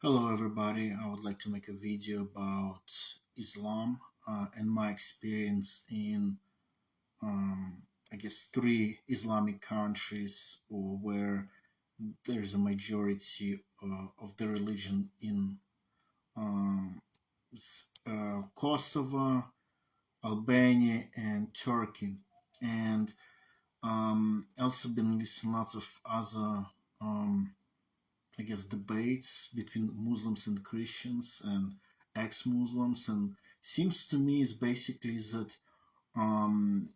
Hello everybody, I would like to make a video about Islam and my experience in I guess three Islamic countries or where there is a majority of the religion in Kosovo, Albania and Turkey. And also been listening lots of other I guess debates between Muslims and Christians and ex-Muslims, and seems to me is basically that um,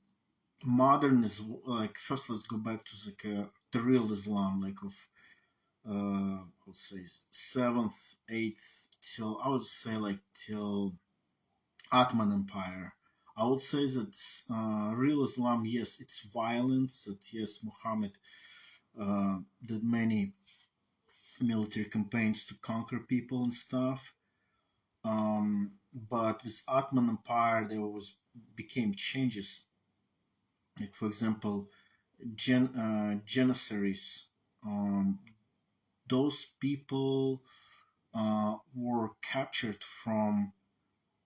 modern is like first let's go back to like the real Islam, like of I would say seventh, eighth till I would say like till Ottoman Empire. I would say that real Islam, yes, it's violence. That yes, Muhammad did many military campaigns to conquer people and stuff. But with Ottoman Empire, there was became changes. Like for example, Janissaries. Um, those people were captured from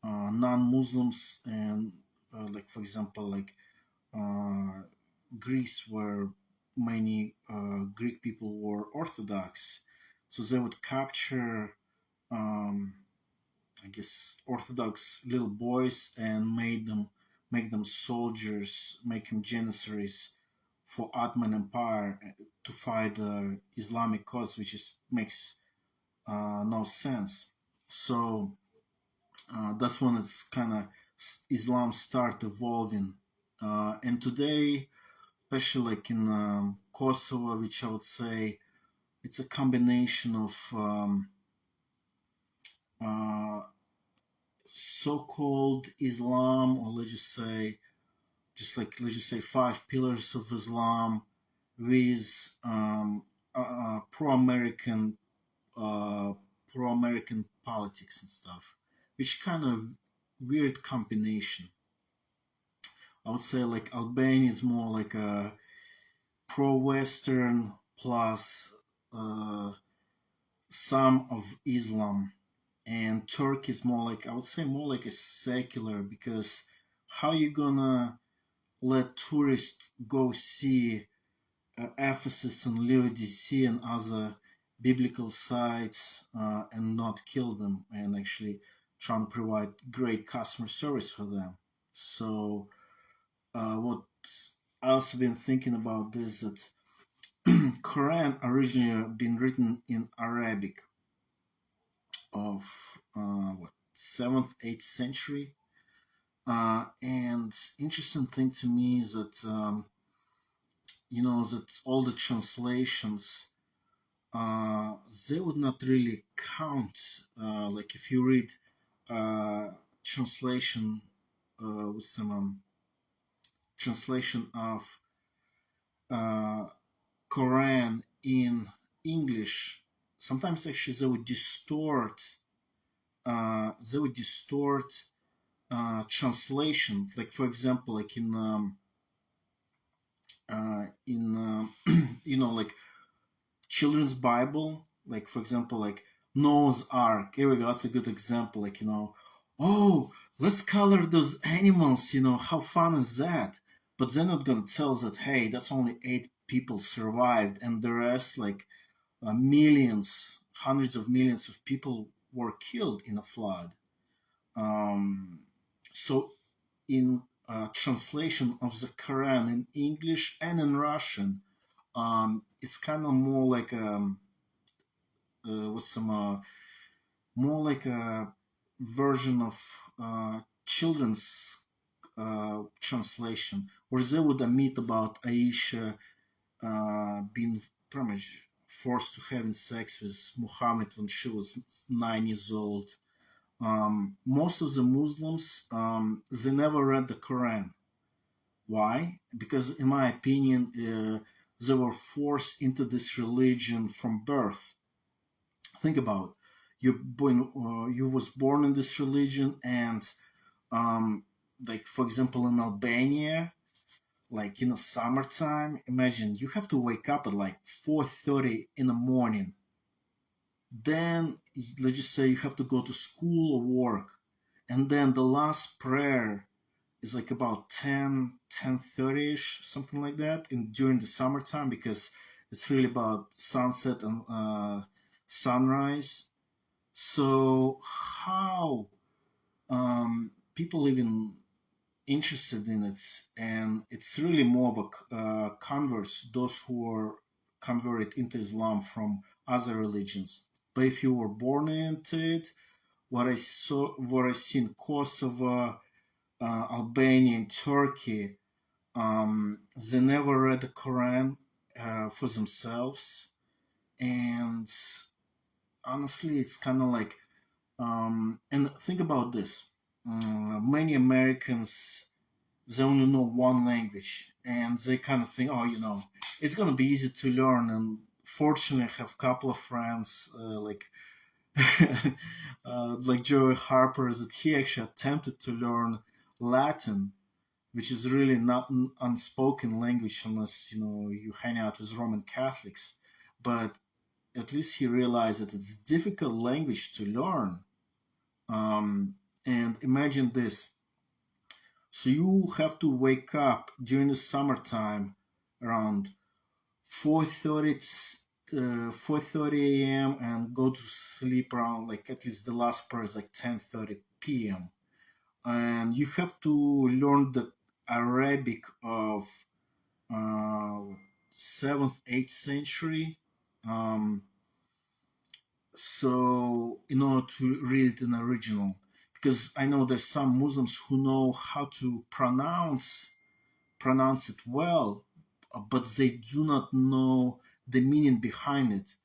non-Muslims, and like for example, like uh, Greece, where many Greek people were Orthodox, so they would capture um, I guess Orthodox little boys and make them soldiers, make them janissaries for Ottoman Empire to fight the Islamic cause, which is makes no sense. So that's when it's kind of Islam start evolving, and today, especially like in Kosovo, which I would say it's a combination of uh, so-called Islam, or let's just say five pillars of Islam, with pro-American uh, pro-American politics and stuff, which kind of weird combination. I would say like Albania is more like a pro-Western plus uh, some of Islam, and Turkey is more like I would say more like a secular, because how you gonna let tourists go see Ephesus and Laodicea and other biblical sites and not kill them, and actually try and provide great customer service for them? So what I also been thinking about this, that Quran originally been written in Arabic of what, 7th 8th century. And interesting thing to me is that that all the translations they would not really count. Like if you read uh, translation with some translation of uh, Quran in English, sometimes actually they would distort translation. Like for example, like like children's Bible, like for example, like Noah's Ark. Here we go. That's a good example. Like oh, let's color those animals. How fun is that? But they're not gonna tell us that hey, that's only 8 people survived, and the rest, like millions, hundreds of millions of people were killed in a flood. Um, so in translation of the Quran in English and in Russian, it's kind of more like with some more like a version of children's translation, where they would admit about Aisha being pretty much forced to having sex with Muhammad when she was 9 years old. Most of the Muslims they never read the Quran. Why? Because, in my opinion, they were forced into this religion from birth. Think about you was born in this religion, and like for example in Albania, like in the summertime, imagine you have to wake up at like 4:30 in the morning Then let's just say you have to go to school or work, and then the last prayer is like about 10:30ish, something like that, in during the summertime, because it's really about sunset and sunrise. So how people even interested in it, and it's really more of a converts, those who are converted into Islam from other religions. But if you were born into it, what I see in Kosovo, Albania, and Turkey, they never read the Quran for themselves, and honestly, it's kind of like, and think about this: many Americans, they only know one language, and they kind of think, oh, it's gonna be easy to learn. And fortunately, I have a couple of friends like Joey Harper, that he actually attempted to learn Latin, which is really not an unspoken language unless you hang out with Roman Catholics. But at least he realized that it's a difficult language to learn. And imagine this: so you have to wake up during the summertime around 4:30 a.m. and go to sleep around, like, at least the last part is like 10:30 p.m. And you have to learn the Arabic of uh, 7th, 8th century. Um, so in order to read it in original, because I know there's some Muslims who know how to pronounce it well, but they do not know the meaning behind it.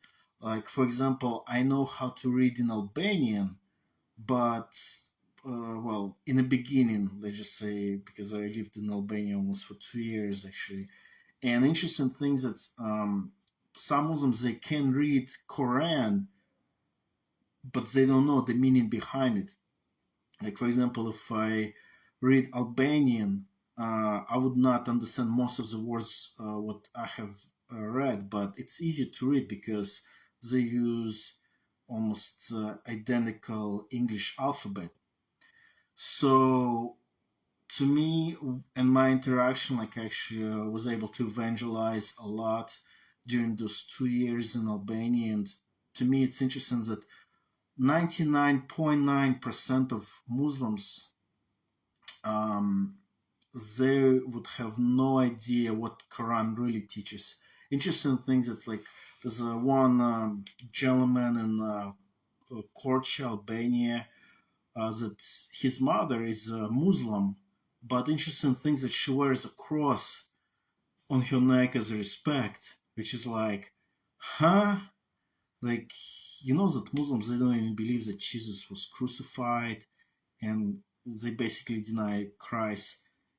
Like, for example, I know how to read in Albanian, but well, in the beginning, let's just say, because I lived in Albania almost for 2 years actually. And interesting things that some Muslims, they can read Quran, but they don't know the meaning behind it. Like, for example, if I read Albanian, I would not understand most of the words what I have read, but it's easy to read because they use almost identical English alphabet. So to me, and my interaction, like, actually was able to evangelize a lot during those 2 years in Albania. And to me, it's interesting that 99.9% of Muslims, um, they would have no idea what Quran really teaches. Interesting things that, like, there's one gentleman in Korçë, Albania, that his mother is a Muslim, but interesting things that she wears a cross on her neck as a respect, which is like, huh? Like, that Muslims, they don't even believe that Jesus was crucified, and they basically deny Christ's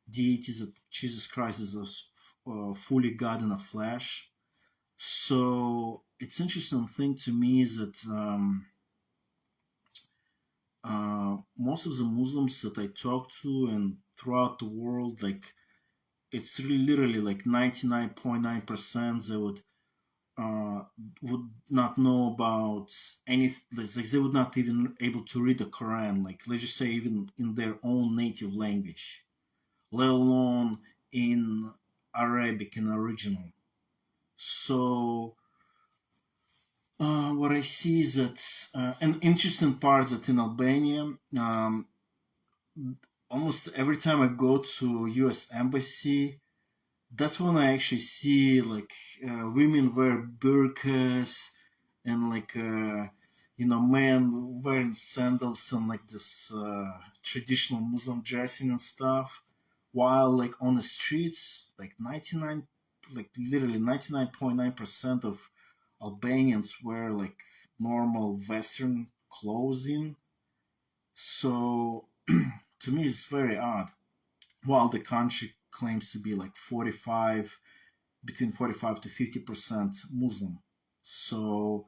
deity, that Jesus Christ is a fully God in a flesh. So it's interesting thing to me is that most of the Muslims that I talk to and throughout the world, like, it's really literally like 99.9%, they uh, would not know about any, like, they would not even able to read the Quran, like, let's just say, even in their own native language, let alone in Arabic in original. So what I see is that an interesting part that in Albania, almost every time I go to U.S. embassy, that's when I actually see, like, women wear burqas, and like men wearing sandals and like this traditional Muslim dressing and stuff, while like on the streets, like 99, like literally 99.9% of Albanians wear like normal Western clothing. So to me, it's very odd. While the country claims to be like 45, between 45 to 50% Muslim. So,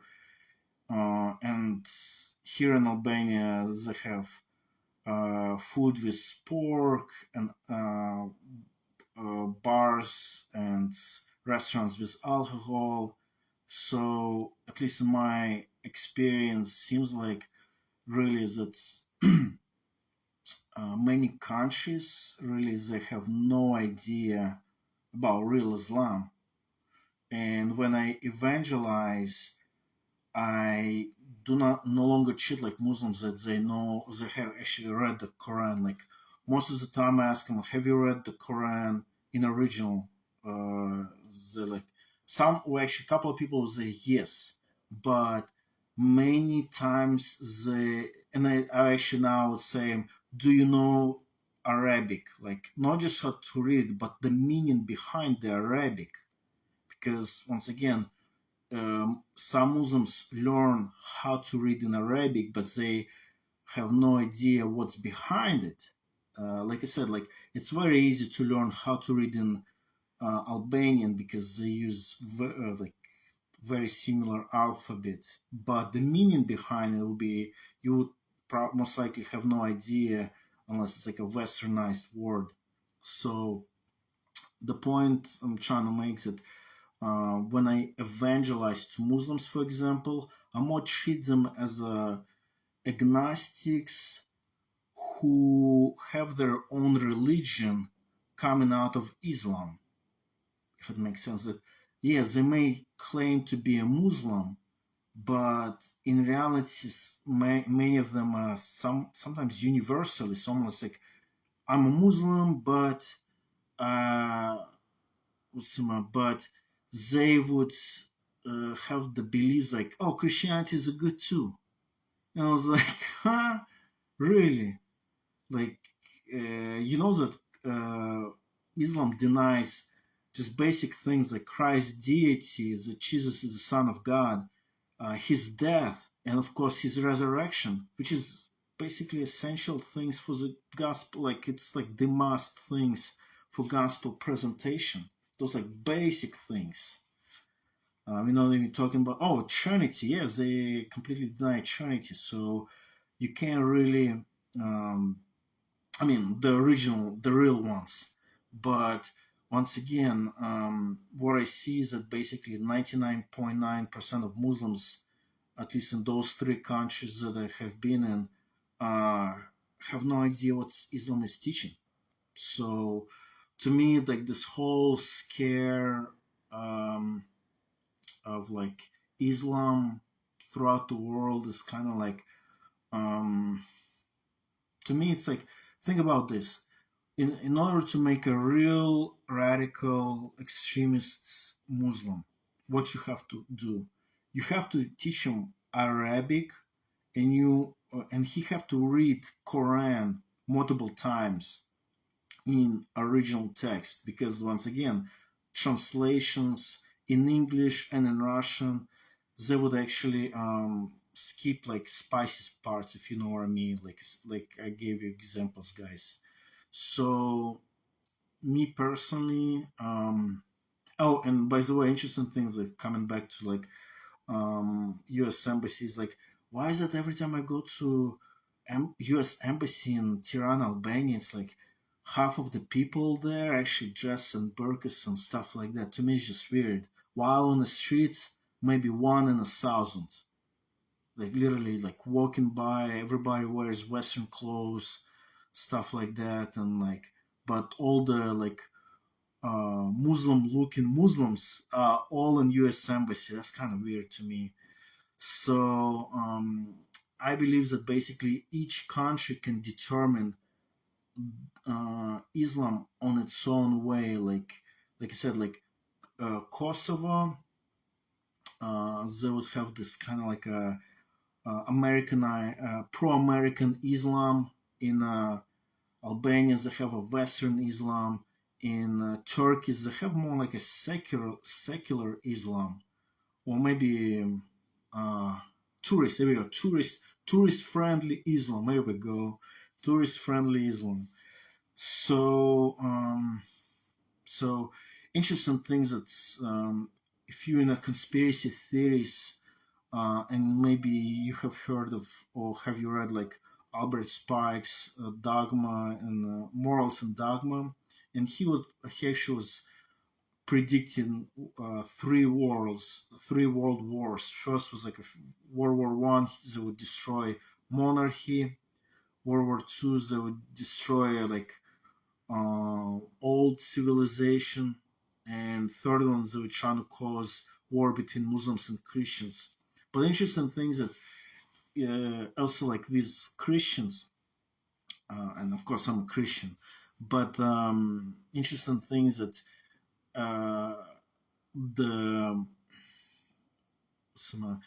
and here in Albania, they have food with pork, and bars and restaurants with alcohol. So at least in my experience, seems like really that many countries really they have no idea about real Islam. And when I evangelize, I do not no longer treat like Muslims that they know they have actually read the Quran. Like most of the time, I ask them, "Have you read the Quran in original?" They like some, well, actually, a couple of people say yes, but many times they and I actually now would say, "Do you know Arabic? Like not just how to read, but the meaning behind the Arabic?" Because once again, some Muslims learn how to read in Arabic, but they have no idea what's behind it. Like I said, like it's very easy to learn how to read in Albanian because they use like very similar alphabet, but the meaning behind it will be you would most likely have no idea unless it's like a westernized word. So the point I'm trying to make is that when I evangelize to Muslims, for example, I more treat them as agnostics who have their own religion coming out of Islam, if it makes sense. That yes, they may claim to be a Muslim, but in reality, many of them are sometimes universalists, almost like I'm a Muslim, uh, but they would have the beliefs like, oh, Christianity is good too. And I was like, huh, really? Like, you know that Islam denies just basic things like Christ's deity, that Jesus is the Son of God, his death, and of course his resurrection, which is basically essential things for the gospel. Like it's like the must things for gospel presentation. Those like basic things. You're talking about Trinity. Yes, they completely deny Trinity, so you can't really. Um, the original, the real ones. But once again, what I see is that basically 99.9% of Muslims, at least in those three countries that I have been in, uh, have no idea what Islam is teaching. So to me, like this whole scare um, of like Islam throughout the world is kind of like, um, to me, it's like, think about this. In order to make a real radical extremist Muslim, what you have to do, you have to teach him Arabic, and he have to read Quran multiple times in original text, because once again, translations in English and in Russian, they would actually skip like spicy parts, if you know what I mean. Like I gave you examples, guys. So me personally, oh, and by the way, interesting things like coming back to like U.S. embassies. Like, why is it every time I go to U.S. embassy in Tirana, Albania, it's like half of the people there actually dress in burqas and stuff like that. To me, it's just weird. While on the streets, maybe one in 1,000. Like literally, like walking by, everybody wears Western clothes, stuff like that, and like, but all the like Muslim looking Muslims are all in U.S. embassy. That's kind of weird to me. So I believe that basically each country can determine Islam on its own way. Like I said, like Kosovo, they would have this kind of like a American, pro-American Islam. In Albania, they have a Western Islam. In Turkey, they have more like a secular Islam, or maybe uh, tourist. There we go. Tourist friendly Islam. There we go. Tourist friendly Islam. So so interesting things that if you're in a conspiracy theories, and maybe you have heard of or have you read like Albert Spike's Dogma and Morals and Dogma, and he actually was predicting three world wars. First was like World War One, they would destroy monarchy. World War Two, they would destroy like old civilization, and third one, they were trying to cause war between Muslims and Christians. But interesting things that also like these Christians, and of course I'm a Christian, but interesting things that uh, the some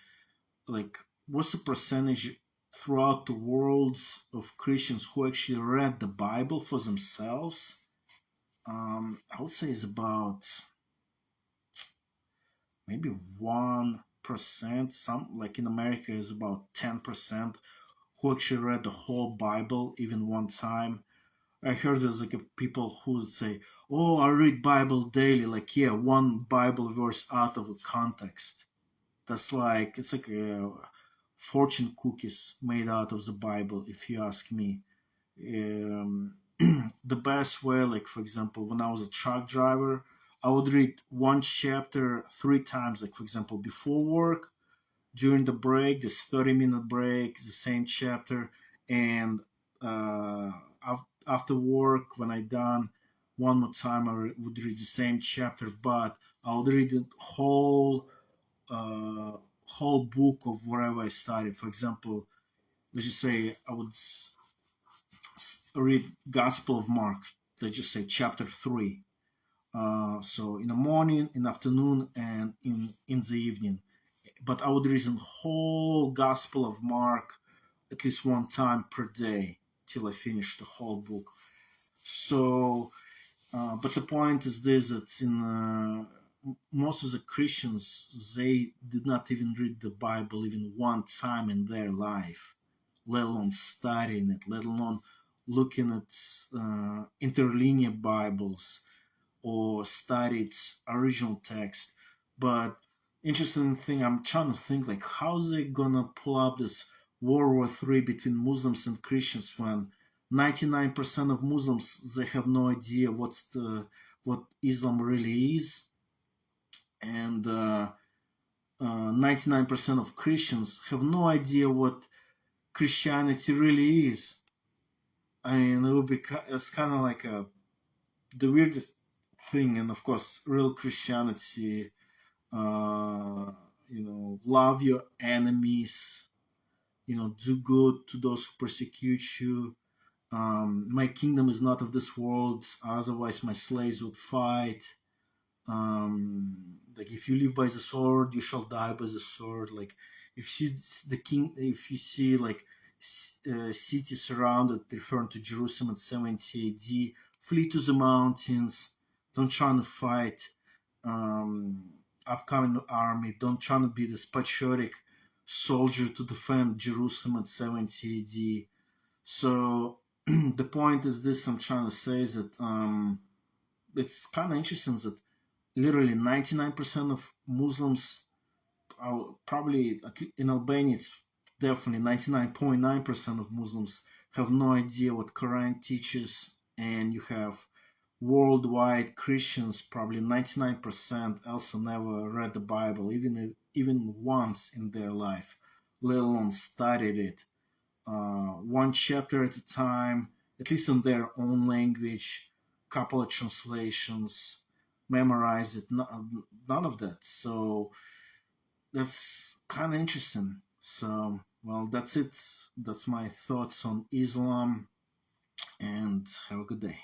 like what's the percentage throughout the world of Christians who actually read the Bible for themselves? I would say it's about maybe 1%. Some like in America is about 10% who actually read the whole Bible even one time. I heard there's like people who would say, "Oh, I read Bible daily." Like, yeah, one Bible verse out of a context. That's like it's like fortune cookies made out of the Bible, if you ask me. Um, the best way, like for example, when I was a truck driver, I would read one chapter 3 times. Like for example, before work, during the break, this 30-minute break, the same chapter, and uh, after work when I done one more time, would read the same chapter, but I would read the uh, whole book of wherever I studied. For example, let's just say I would read Gospel of Mark. Let's just say chapter 3. So in the morning, in the afternoon, and in the evening. But I would read the whole Gospel of Mark at least one time per day till I finish the whole book. So, but the point is this: that in most of the Christians, they did not even read the Bible even one time in their life, let alone studying it, let alone looking at interlinear Bibles or studied original text. But interesting thing, I'm trying to think like how's it gonna pull up this World War III between Muslims and Christians when 99% of Muslims they have no idea what Islam really is, and 99% of Christians have no idea what Christianity really is. I mean, it would be it's kind of like the weirdest thing, and of course, real Christianity, love your enemies, do good to those who persecute you. My kingdom is not of this world, otherwise my slaves would fight. Like if you live by the sword, you shall die by the sword. Like if you see like city surrounded, referring to Jerusalem at 70 AD, flee to the mountains. Don't try to fight um, upcoming army. Don't try to be this patriotic soldier to defend Jerusalem at 70 AD. So the point is this: I'm trying to say is that it's kind of interesting that literally 99% of Muslims are probably in Albania. It's definitely 99.9% of Muslims have no idea what Quran teaches, and you have worldwide Christians, probably 99% also never read the Bible, even once in their life, let alone studied it one chapter at a time, at least in their own language, couple of translations, memorize it, none of that. So that's kind of interesting. So, well, that's it. That's my thoughts on Islam, and have a good day.